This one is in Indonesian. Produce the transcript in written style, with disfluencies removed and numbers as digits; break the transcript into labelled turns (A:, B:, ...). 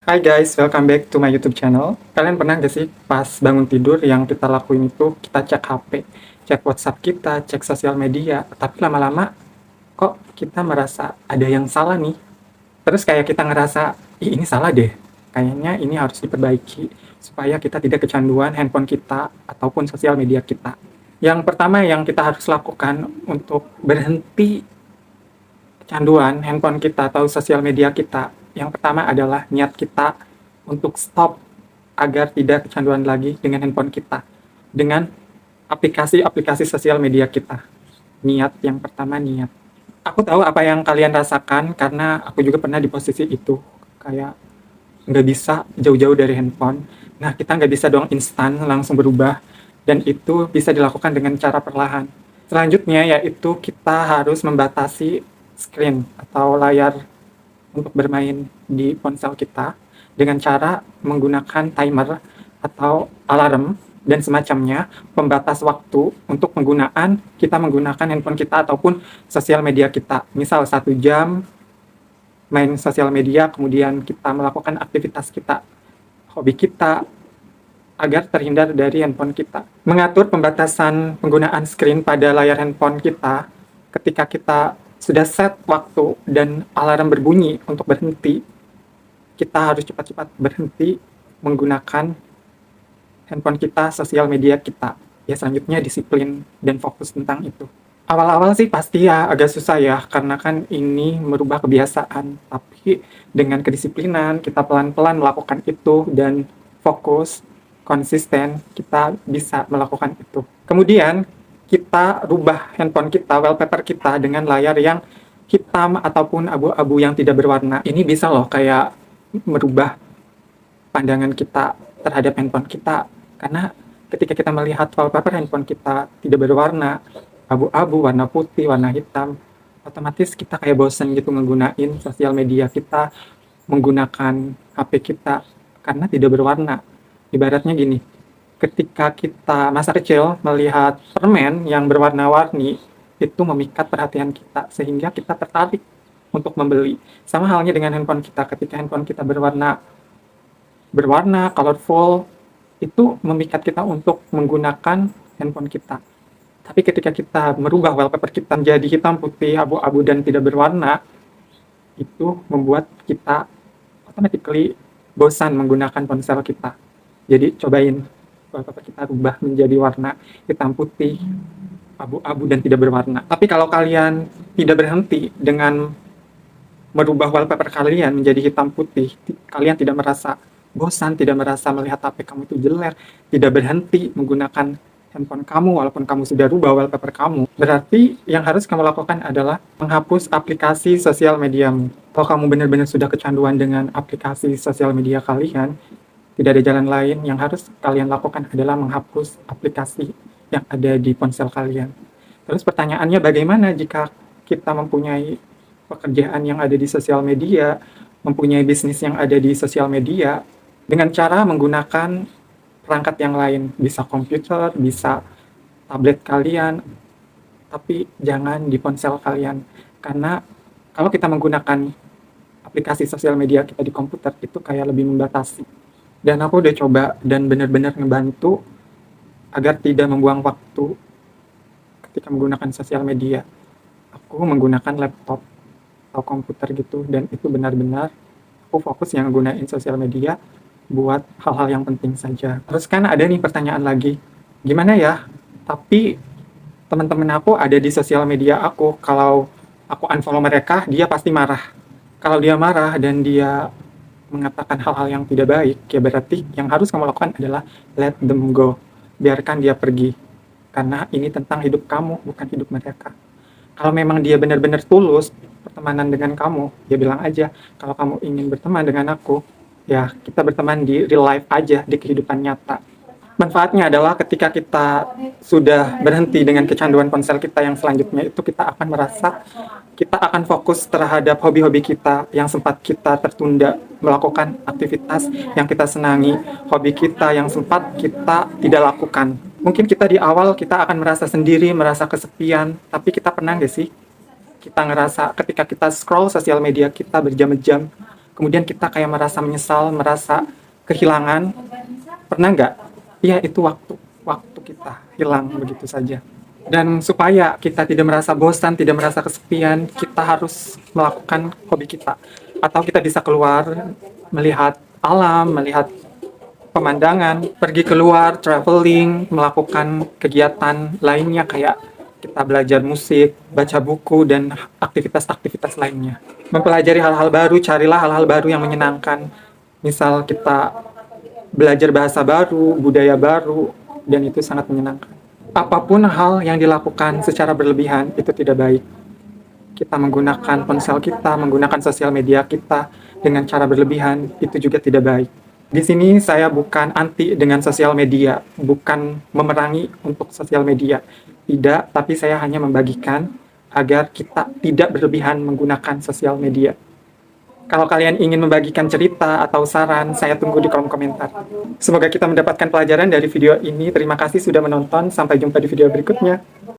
A: Hai guys, welcome back to my YouTube channel. Kalian pernah gak sih pas bangun tidur yang kita lakuin itu kita cek HP, cek WhatsApp kita, cek sosial media, tapi lama-lama kok kita merasa ada yang salah nih. Terus kayak kita ngerasa, ih ini salah deh. Kayaknya ini harus diperbaiki supaya kita tidak kecanduan handphone kita ataupun sosial media kita. Yang pertama yang kita harus lakukan untuk berhenti kecanduan handphone kita atau sosial media kita, yang pertama adalah niat kita untuk stop agar tidak kecanduan lagi dengan handphone kita, dengan aplikasi-aplikasi sosial media kita. Niat yang pertama, niat. Aku tahu apa yang kalian rasakan karena aku juga pernah di posisi itu, kayak nggak bisa jauh-jauh dari handphone. Nah, kita nggak bisa dong instan langsung berubah, dan itu bisa dilakukan dengan cara perlahan. Selanjutnya yaitu kita harus membatasi screen atau layar untuk bermain di ponsel kita dengan cara menggunakan timer atau alarm dan semacamnya, pembatas waktu untuk penggunaan kita menggunakan handphone kita ataupun sosial media kita. Misal 1 jam main sosial media, kemudian kita melakukan aktivitas kita, hobi kita, agar terhindar dari handphone kita. Mengatur pembatasan penggunaan screen pada layar handphone kita ketika kita sudah set waktu dan alarm berbunyi untuk berhenti, kita harus cepat-cepat berhenti menggunakan handphone kita, sosial media kita. Ya selanjutnya disiplin dan fokus tentang itu. Awal-awal sih pasti ya agak susah ya, karena kan ini merubah kebiasaan. Tapi dengan kedisiplinan, kita pelan-pelan melakukan itu dan fokus, konsisten, kita bisa melakukan itu. Kemudian kita rubah handphone kita, wallpaper kita dengan layar yang hitam ataupun abu-abu yang tidak berwarna. Ini bisa loh kayak merubah pandangan kita terhadap handphone kita. Karena ketika kita melihat wallpaper handphone kita tidak berwarna, abu-abu, warna putih, warna hitam, otomatis kita kayak bosen gitu menggunakan sosial media kita, menggunakan HP kita, karena tidak berwarna. Ibaratnya gini, ketika kita masa kecil melihat permen yang berwarna-warni, itu memikat perhatian kita, sehingga kita tertarik untuk membeli. Sama halnya dengan handphone kita, ketika handphone kita berwarna, colorful, itu memikat kita untuk menggunakan handphone kita. Tapi ketika kita merubah wallpaper kita menjadi hitam, putih, abu-abu, dan tidak berwarna, itu membuat kita automatically bosan menggunakan ponsel kita. Jadi cobain wallpaper kita rubah menjadi warna hitam, putih, abu-abu, dan tidak berwarna. Tapi kalau kalian tidak berhenti dengan merubah wallpaper kalian menjadi hitam putih, kalian tidak merasa bosan, tidak merasa melihat HP kamu itu jelek, tidak berhenti menggunakan handphone kamu walaupun kamu sudah rubah wallpaper kamu, berarti yang harus kamu lakukan adalah menghapus aplikasi sosial mediamu. Kalau kamu benar-benar sudah kecanduan dengan aplikasi sosial media kalian, tidak ada jalan lain, yang harus kalian lakukan adalah menghapus aplikasi yang ada di ponsel kalian. Terus pertanyaannya, bagaimana jika kita mempunyai pekerjaan yang ada di sosial media, mempunyai bisnis yang ada di sosial media, dengan cara menggunakan perangkat yang lain, bisa komputer, bisa tablet kalian, tapi jangan di ponsel kalian. Karena kalau kita menggunakan aplikasi sosial media kita di komputer, itu kayak lebih membatasi. Dan aku udah coba dan benar-benar ngebantu agar tidak membuang waktu ketika menggunakan sosial media. Aku menggunakan laptop atau komputer gitu, dan itu benar-benar aku fokus yang gunain sosial media buat hal-hal yang penting saja. Terus kan ada nih pertanyaan lagi, gimana ya? Tapi teman-teman aku ada di sosial media aku, kalau aku unfollow mereka, dia pasti marah. Kalau dia marah dan dia mengatakan hal-hal yang tidak baik, ya berarti yang harus kamu lakukan adalah let them go. Biarkan dia pergi. Karena ini tentang hidup kamu, bukan hidup mereka. Kalau memang dia benar-benar tulus pertemanan dengan kamu, ya bilang aja, kalau kamu ingin berteman dengan aku, ya kita berteman di real life aja, di kehidupan nyata. Manfaatnya adalah ketika kita sudah berhenti dengan kecanduan ponsel kita, yang selanjutnya itu kita akan merasa kita akan fokus terhadap hobi-hobi kita yang sempat kita tertunda, melakukan aktivitas yang kita senangi, hobi kita yang sempat kita tidak lakukan. Mungkin kita di awal kita akan merasa sendiri, merasa kesepian, tapi kita pernah nggak sih kita ngerasa ketika kita scroll sosial media kita berjam-jam, kemudian kita kayak merasa menyesal, merasa kehilangan. Pernah nggak? Iya, itu waktu kita hilang begitu saja. Dan supaya kita tidak merasa bosan, tidak merasa kesepian, kita harus melakukan hobi kita. Atau kita bisa keluar, melihat alam, melihat pemandangan, pergi keluar, traveling, melakukan kegiatan lainnya kayak kita belajar musik, baca buku, dan aktivitas-aktivitas lainnya. Mempelajari hal-hal baru, carilah hal-hal baru yang menyenangkan. Misal kita belajar bahasa baru, budaya baru, dan itu sangat menyenangkan. Apapun hal yang dilakukan secara berlebihan, itu tidak baik. Kita menggunakan ponsel kita, menggunakan sosial media kita dengan cara berlebihan, itu juga tidak baik. Di sini saya bukan anti dengan sosial media, bukan memerangi untuk sosial media. Tidak, tapi saya hanya membagikan agar kita tidak berlebihan menggunakan sosial media. Kalau kalian ingin membagikan cerita atau saran, saya tunggu di kolom komentar. Semoga kita mendapatkan pelajaran dari video ini. Terima kasih sudah menonton. Sampai jumpa di video berikutnya.